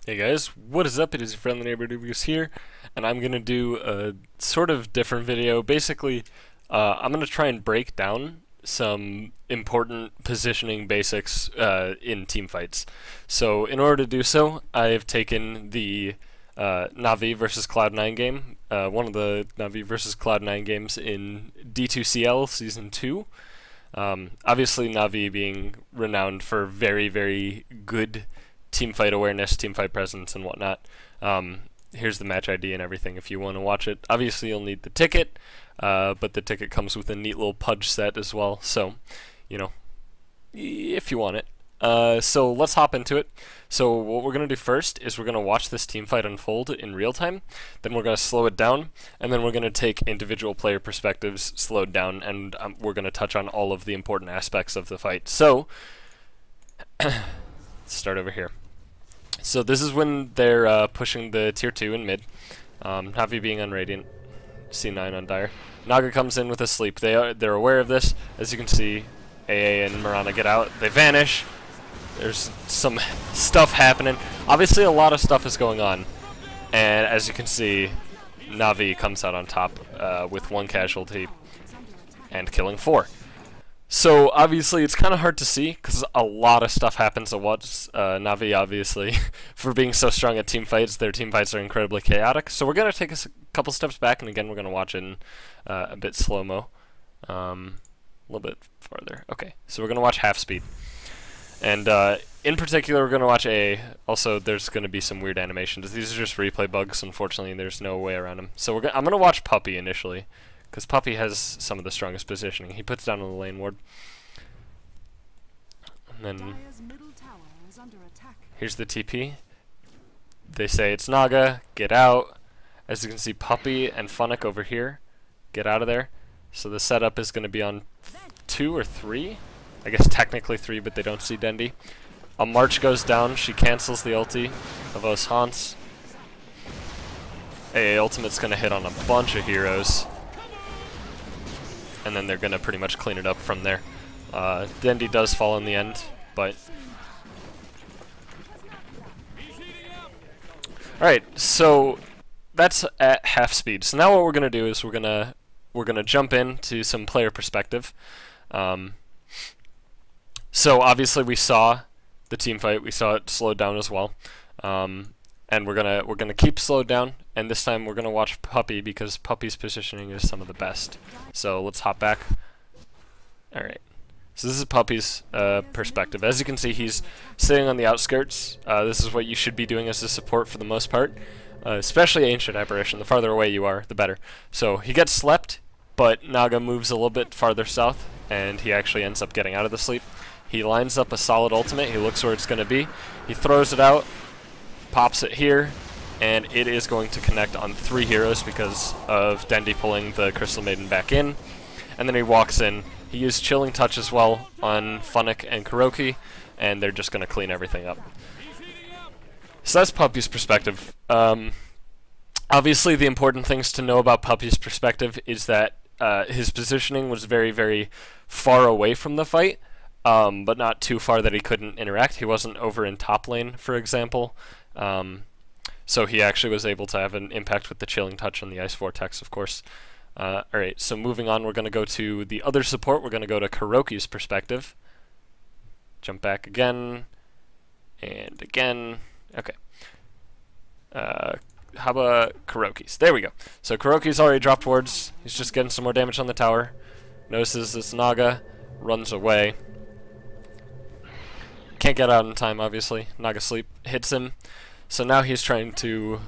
Hey guys, what is up? It is your friendly neighbor Dubious here, and I'm gonna do a sort of different video. Basically, I'm gonna try and break down some important positioning basics in team fights. So, in order to do so, I have taken the Navi versus Cloud9 game, one of the Navi versus Cloud9 games in D2CL Season 2. Obviously, Navi being renowned for very, very good team fight awareness, team fight presence, and whatnot. Here's the match ID and everything if you want to watch it. Obviously, you'll need the ticket, but the ticket comes with a neat little pudge set as well, so, you know, if you want it. So let's hop into it. So what we're going to do first is we're going to watch this team fight unfold in real time, then we're going to slow it down, and then we're going to take individual player perspectives slowed down, and we're going to touch on all of the important aspects of the fight. So, let's start over here. So this is when they're pushing the tier 2 in mid, Navi being on Radiant, C9 on Dire. Naga comes in with a sleep. They're aware of this. As you can see, AA and Mirana get out. They vanish. There's some stuff happening. Obviously, a lot of stuff is going on. And as you can see, Navi comes out on top with 1 casualty and killing 4. So obviously, it's kind of hard to see because a lot of stuff happens at once. Navi, obviously, for being so strong at team fights, their team fights are incredibly chaotic. So we're going to take a couple steps back, and again, we're going to watch it in a bit slow-mo. A little bit farther. Okay, so we're going to watch half speed. And in particular, we're going to watch A. Also, there's going to be some weird animations. These are just replay bugs. Unfortunately, there's no way around them. So I'm going to watch Puppy initially, because Puppy has some of the strongest positioning. He puts down on the lane ward. And then here's the TP. They say it's Naga, get out. As you can see, Puppy and Funic over here. Get out of there. So the setup is going to be on 2 or 3. I guess technically 3, but they don't see Dendi. A March goes down. She cancels the ulti. Havos haunts. AA ultimate's going to hit on a bunch of heroes. And then they're going to pretty much clean it up from there. Dendi does fall in the end, but... Alright, so that's at half speed. So now what we're going to do is we're going to jump into some player perspective. So obviously we saw the team fight, we saw it slowed down as well, and we're gonna keep slowed down, and this time we're gonna watch Puppy because Puppy's positioning is some of the best. So let's hop back. All right. So this is Puppy's perspective. As you can see, he's sitting on the outskirts. This is what you should be doing as a support for the most part, especially Ancient Apparition. The farther away you are, the better. So he gets slept, but Naga moves a little bit farther south, and he actually ends up getting out of the sleep. He lines up a solid ultimate. He looks where it's going to be. He throws it out, pops it here, and it is going to connect on 3 heroes because of Dendi pulling the Crystal Maiden back in. And then he walks in. He used Chilling Touch as well on Funic and Karoki, and they're just going to clean everything up. So that's Puppy's perspective. Obviously, the important things to know about Puppy's perspective is that his positioning was very, very far away from the fight. But not too far that he couldn't interact. He wasn't over in top lane, for example. So he actually was able to have an impact with the Chilling Touch and the Ice Vortex, of course. Alright, so moving on, we're going to go to the other support. We're going to go to Karoki's perspective. Jump back again. And again. Okay. How about Karoki's? There we go. So Karoki's already dropped wards. He's just getting some more damage on the tower. Notices it's Naga. Runs away. Can't get out in time, obviously. Naga sleep hits him. So now he's trying to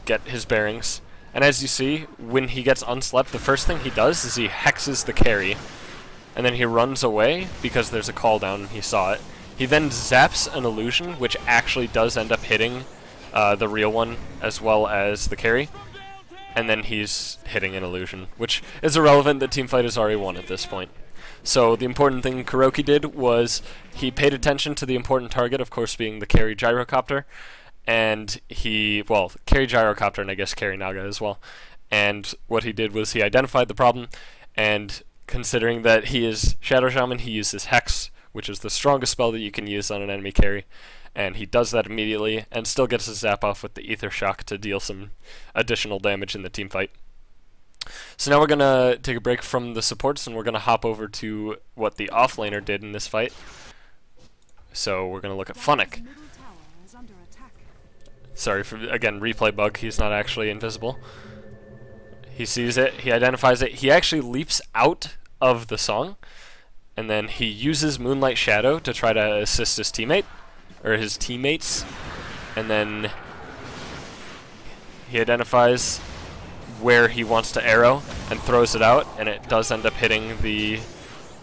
get his bearings. And as you see, when he gets unslept, the first thing he does is he hexes the carry. And then he runs away because there's a call down and he saw it. He then zaps an illusion, which actually does end up hitting the real one as well as the carry. And then he's hitting an illusion, which is irrelevant. The teamfight is already won at this point. So the important thing Karoki did was he paid attention to the important target, of course being the carry gyrocopter, and carry gyrocopter and I guess carry Naga as well. And what he did was he identified the problem, and considering that he is Shadow Shaman, he uses Hex, which is the strongest spell that you can use on an enemy carry, and he does that immediately and still gets his zap off with the Ether Shock to deal some additional damage in the team fight. So now we're going to take a break from the supports and we're going to hop over to what the offlaner did in this fight. So we're going to look at Funic. Sorry for, again, replay bug, he's not actually invisible. He sees it, he identifies it, he actually leaps out of the song, and then he uses Moonlight Shadow to try to assist his teammate, or his teammates, and then he identifies where he wants to arrow and throws it out, and it does end up hitting the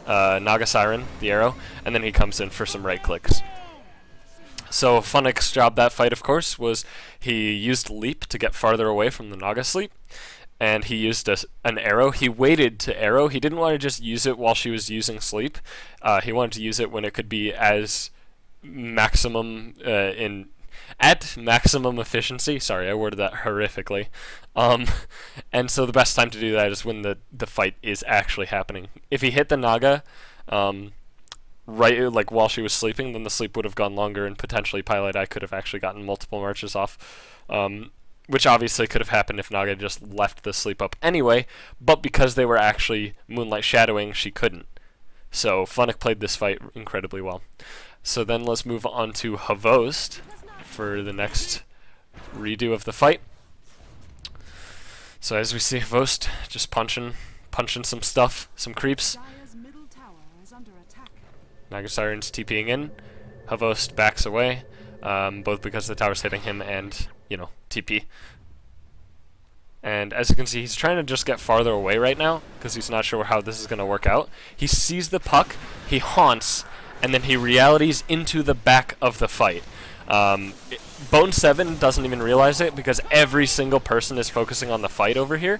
Naga Siren, the arrow, and then he comes in for some right clicks. So Funic's job that fight, of course, was he used Leap to get farther away from the Naga Sleep, and he used an arrow. He waited to arrow. He didn't want to just use it while she was using Sleep. He wanted to use it when it could be as maximum at maximum efficiency. Sorry, I worded that horrifically. And so the best time to do that is when the fight is actually happening. If he hit the Naga right like while she was sleeping, then the sleep would have gone longer and potentially Pilot Eye could have actually gotten multiple marches off. Which obviously could have happened if Naga just left the sleep up anyway, but because they were actually Moonlight Shadowing, she couldn't. So Funic played this fight incredibly well. So then let's move on to Havos for the next redo of the fight. So as we see Havos just punching some stuff, some creeps. Naga Siren's TPing in. Havos backs away, both because the tower's hitting him and, you know, TP. And as you can see, he's trying to just get farther away right now, because he's not sure how this is going to work out. He sees the puck, he haunts, and then he realities into the back of the fight. Bone 7 doesn't even realize it, because every single person is focusing on the fight over here.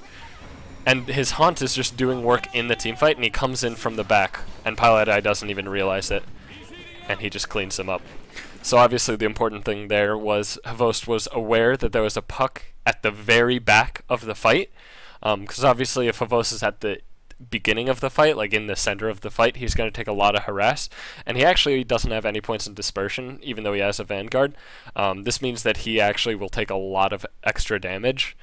And his haunt is just doing work in the team fight, and he comes in from the back, and Pilot Eye doesn't even realize it, and he just cleans him up. So obviously the important thing there was Havos was aware that there was a puck at the very back of the fight, because obviously if Havos is at the beginning of the fight, like in the center of the fight, he's going to take a lot of harass, and he actually doesn't have any points in dispersion, even though he has a Vanguard. This means that he actually will take a lot of extra damage,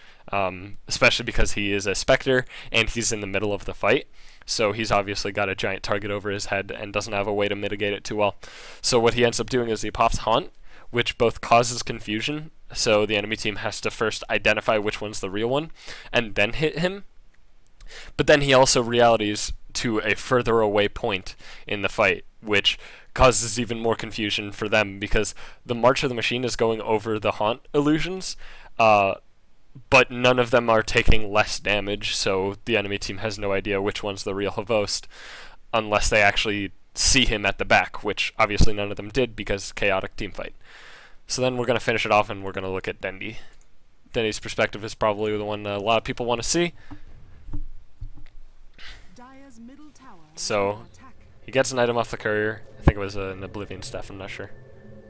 especially because he is a Spectre, and he's in the middle of the fight. So he's obviously got a giant target over his head and doesn't have a way to mitigate it too well. So what he ends up doing is he pops Haunt, which both causes confusion, so the enemy team has to first identify which one's the real one, and then hit him. But then he also realities to a further away point in the fight, which causes even more confusion for them, because the March of the Machine is going over the Haunt illusions, but none of them are taking less damage, so the enemy team has no idea which one's the real Havos, unless they actually see him at the back, which obviously none of them did because chaotic team fight. So then we're going to finish it off and we're going to look at Dendi. Dendi's perspective is probably the one a lot of people want to see. So he gets an item off the courier. I think it was an Oblivion Staff, I'm not sure.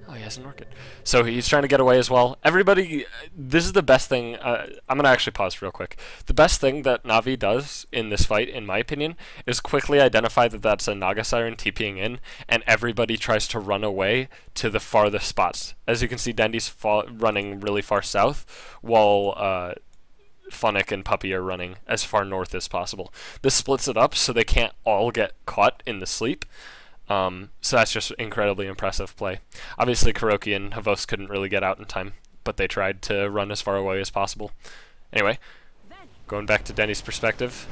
Oh, he has an Orchid. So he's trying to get away as well. Everybody, this is the best thing. I'm going to actually pause real quick. The best thing that Na'Vi does in this fight, in my opinion, is quickly identify that that's a Naga Siren TPing in, and everybody tries to run away to the farthest spots. As you can see, Dendi's running really far south, while Funic and Puppy are running as far north as possible. This splits it up so they can't all get caught in the sleep. So that's just incredibly impressive play. Obviously, Karoki and Havos couldn't really get out in time, but they tried to run as far away as possible. Anyway, going back to Dendi's perspective.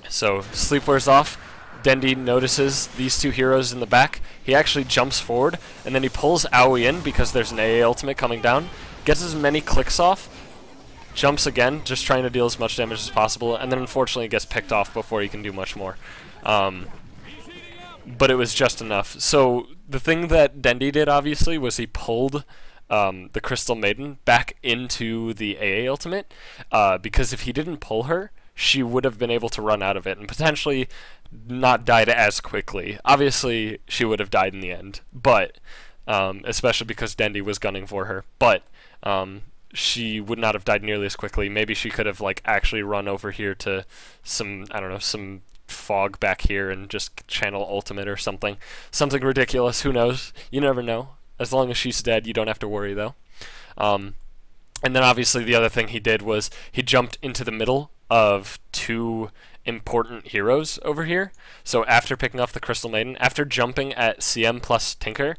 So, sleep wears off. Dendi notices these two heroes in the back. He actually jumps forward, and then he pulls Aoi in because there's an AA ultimate coming down. Gets as many clicks off. Jumps again, just trying to deal as much damage as possible, and then unfortunately gets picked off before he can do much more. But it was just enough. So the thing that Dendi did, obviously, was he pulled the Crystal Maiden back into the AA ultimate, because if he didn't pull her, she would have been able to run out of it and potentially not died as quickly. Obviously, she would have died in the end, but especially because Dendi was gunning for her. But she would not have died nearly as quickly. Maybe she could have like actually run over here to some, I don't know, some fog back here and just channel ultimate or something. Something ridiculous, who knows? You never know. As long as she's dead, you don't have to worry, though. And then obviously the other thing he did was he jumped into the middle of two important heroes over here. So after picking off the Crystal Maiden, after jumping at CM plus Tinker,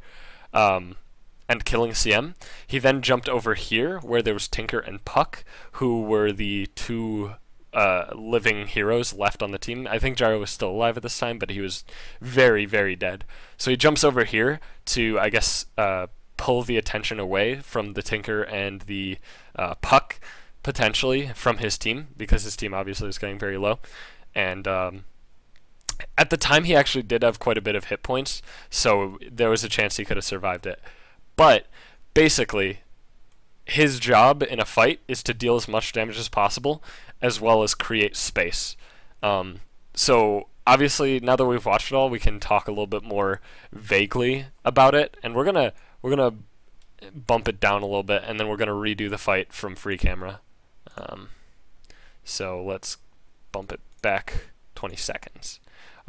and killing CM, he then jumped over here where there was Tinker and Puck, who were the two living heroes left on the team. I think Gyro was still alive at this time, but he was very, very dead. So he jumps over here to, I guess, pull the attention away from the Tinker and the Puck, potentially, from his team, because his team obviously is getting very low. And at the time, he actually did have quite a bit of hit points, so there was a chance he could have survived it. But basically, his job in a fight is to deal as much damage as possible, as well as create space. So obviously, now that we've watched it all, we can talk a little bit more vaguely about it, and we're gonna bump it down a little bit, and then we're gonna redo the fight from free camera. So let's bump it back 20 seconds.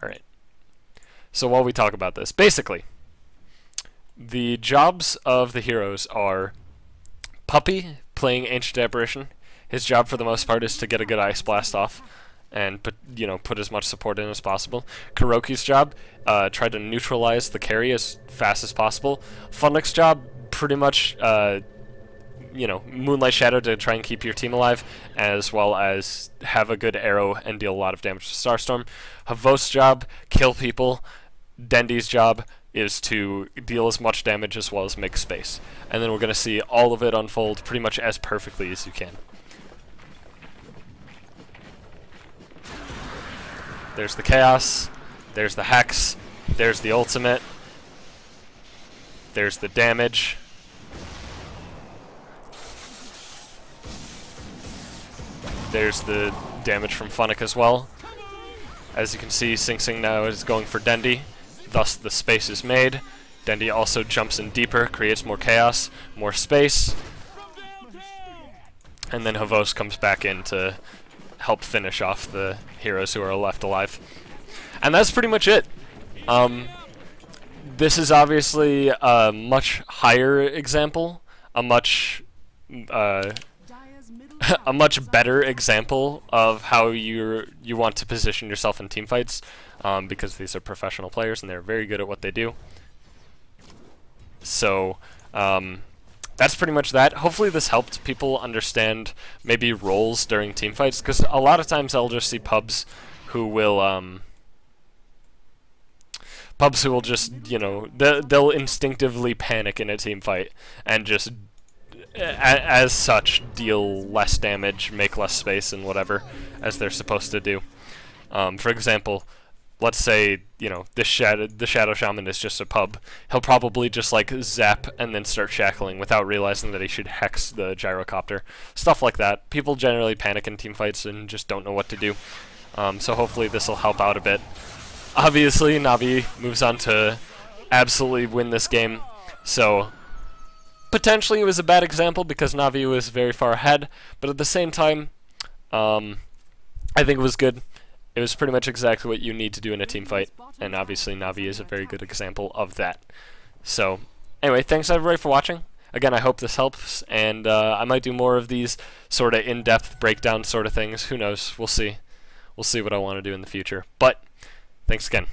All right. So while we talk about this, basically, the jobs of the heroes are Puppy, playing Ancient Apparition. His job for the most part is to get a good Ice Blast off and put as much support in as possible. Karoki's job, try to neutralize the carry as fast as possible. Funic's job, pretty much Moonlight Shadow to try and keep your team alive, as well as have a good arrow and deal a lot of damage to Starstorm. Havos' job, kill people. Dendi's job is to deal as much damage as well as make space. And then we're going to see all of it unfold pretty much as perfectly as you can. There's the Chaos, there's the Hex, there's the ultimate, there's the damage. There's the damage from Funic as well. As you can see, Sing Sing now is going for Dendi, thus the space is made. Dendi also jumps in deeper, creates more chaos, more space, and then Havos comes back in to help finish off the heroes who are left alive. And that's pretty much it. This is obviously a much higher example, a much a much better example of how you want to position yourself in team fights, because these are professional players and they're very good at what they do. So that's pretty much that. Hopefully this helped people understand maybe roles during team fights, because a lot of times I'll just see pubs who will just, they'll instinctively panic in a team fight and just as such deal less damage, make less space, and whatever as they're supposed to do. For example, let's say the Shadow Shaman is just a pub. He'll probably just like zap and then start shackling without realizing that he should hex the gyrocopter. Stuff like that. People generally panic in team fights and just don't know what to do. So hopefully this will help out a bit. Obviously, Navi moves on to absolutely win this game. So potentially it was a bad example because Navi was very far ahead, but at the same time, I think it was good. It was pretty much exactly what you need to do in a team fight, and obviously Navi is a very good example of that. So, anyway, thanks everybody for watching. Again, I hope this helps, and I might do more of these sort of in-depth breakdown sort of things. Who knows? We'll see. We'll see what I want to do in the future. But, thanks again.